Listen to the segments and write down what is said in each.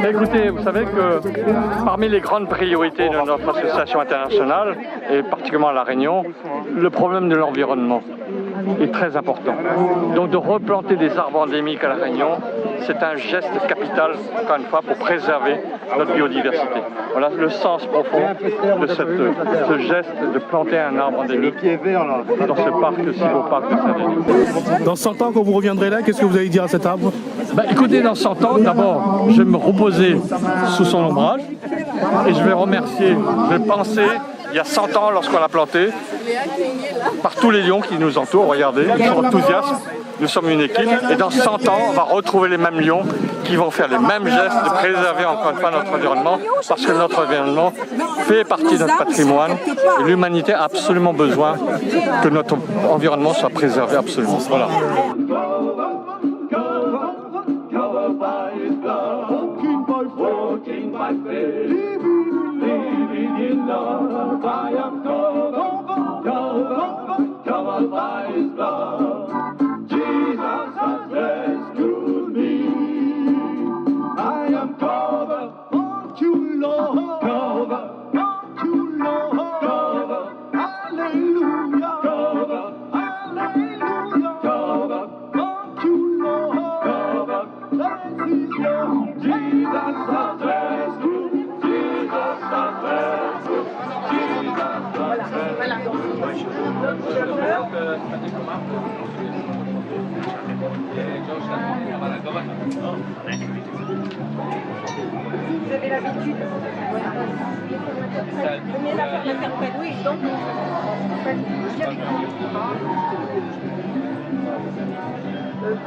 Écoutez, vous savez que parmi les grandes priorités de notre association internationale, et particulièrement à La Réunion, le problème de l'environnement est très important. Donc de replanter des arbres endémiques à La Réunion, c'est un geste capital, encore une fois, pour préserver notre biodiversité. Voilà le sens profond de ce geste de planter un arbre endémique dans ce parc, si beau parc de Saint-Denis. Dans 100 ans, quand vous reviendrez là, qu'est-ce que vous allez dire à cet arbre? Écoutez, dans 100 ans, d'abord, je vais me reposer sous son ombrage et je vais remercier, je vais penser, il y a 100 ans, lorsqu'on l'a planté, par tous les lions qui nous entourent, regardez, ils sont enthousiastes, nous sommes une équipe, et dans 100 ans, on va retrouver les mêmes lions qui vont faire les mêmes gestes de préserver encore une fois notre environnement, parce que notre environnement fait partie de notre patrimoine, et l'humanité a absolument besoin que notre environnement soit préservé absolument. Voilà. Vous avez l'habitude. Venez la faire l'interprète. Oui, donc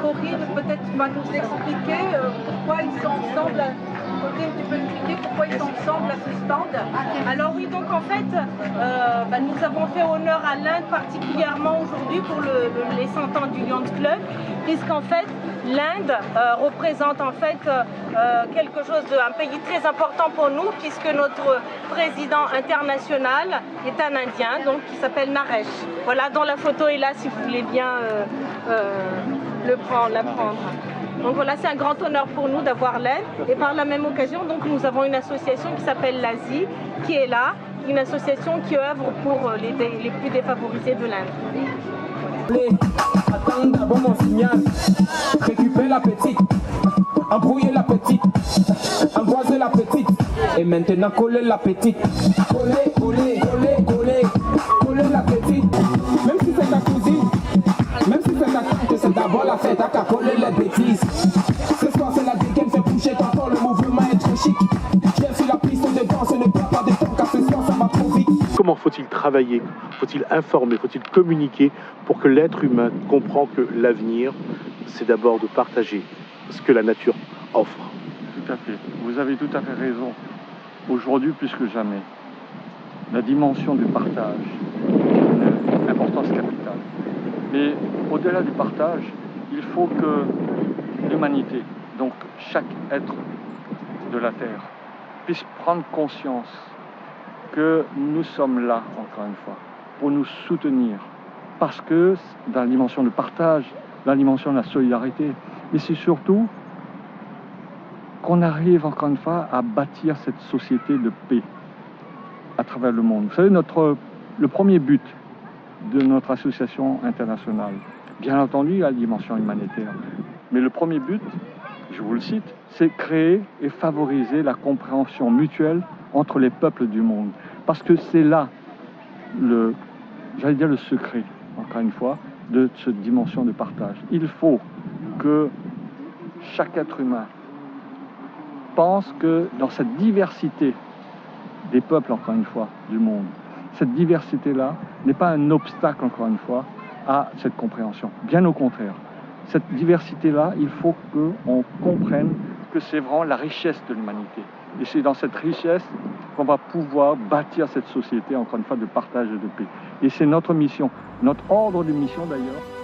Corinne peut-être va nous expliquer pourquoi ils sont ensemble. Corinne, tu peux expliquer pourquoi ils sont ensemble à ce stand? Alors oui, donc en fait, nous avons fait honneur à l'Inde particulièrement aujourd'hui pour les 100 ans du Lions Club, puisqu'en fait, l'Inde représente en fait quelque chose un pays très important pour nous, puisque notre président international est un Indien, donc qui s'appelle Naresh. Voilà, dont la photo est là si vous voulez bien la prendre. Donc voilà, c'est un grand honneur pour nous d'avoir l'Inde. Et par la même occasion, donc, nous avons une association qui s'appelle l'Asie, qui est là, une association qui œuvre pour les plus défavorisés de l'Inde. Attends d'abord mon signal, récupère la petite, embrouiller la petite, emboiser la petite, et maintenant coller la petite. Coller, coller, coller, coller, coller la petite, même si c'est ta cousine, même si c'est ta tante, c'est d'abord la fête à coller les bêtises. Ce soir c'est la dégaine, fait bouger ton corps, le mouvement est trop chic. Viens sur la piste de danse, ne perds pas de temps, car ce soir ça va trop vite. Comment faut-il travailler? Faut-il informer? Faut-il communiquer pour que l'être humain comprenne que l'avenir, c'est d'abord de partager ce que la nature offre? Tout à fait. Vous avez tout à fait raison. Aujourd'hui, plus que jamais, la dimension du partage est une importance capitale. Mais au-delà du partage, il faut que l'humanité, donc chaque être de la Terre, puisse prendre conscience que nous sommes là, encore une fois, pour nous soutenir. Parce que dans la dimension de partage, dans la dimension de la solidarité, mais c'est surtout qu'on arrive, encore une fois, à bâtir cette société de paix à travers le monde. Vous savez, le premier but de notre association internationale, bien entendu, à la dimension humanitaire, mais le premier but, je vous le cite, c'est créer et favoriser la compréhension mutuelle entre les peuples du monde. Parce que c'est là, j'allais dire le secret, encore une fois, de cette dimension de partage. Il faut que chaque être humain pense que dans cette diversité des peuples, encore une fois, du monde, cette diversité-là n'est pas un obstacle, encore une fois, à cette compréhension. Bien au contraire. Cette diversité-là, il faut qu'on comprenne que c'est vraiment la richesse de l'humanité. Et c'est dans cette richesse qu'on va pouvoir bâtir cette société, encore une fois, de partage et de paix. Et c'est notre mission, notre ordre de mission d'ailleurs.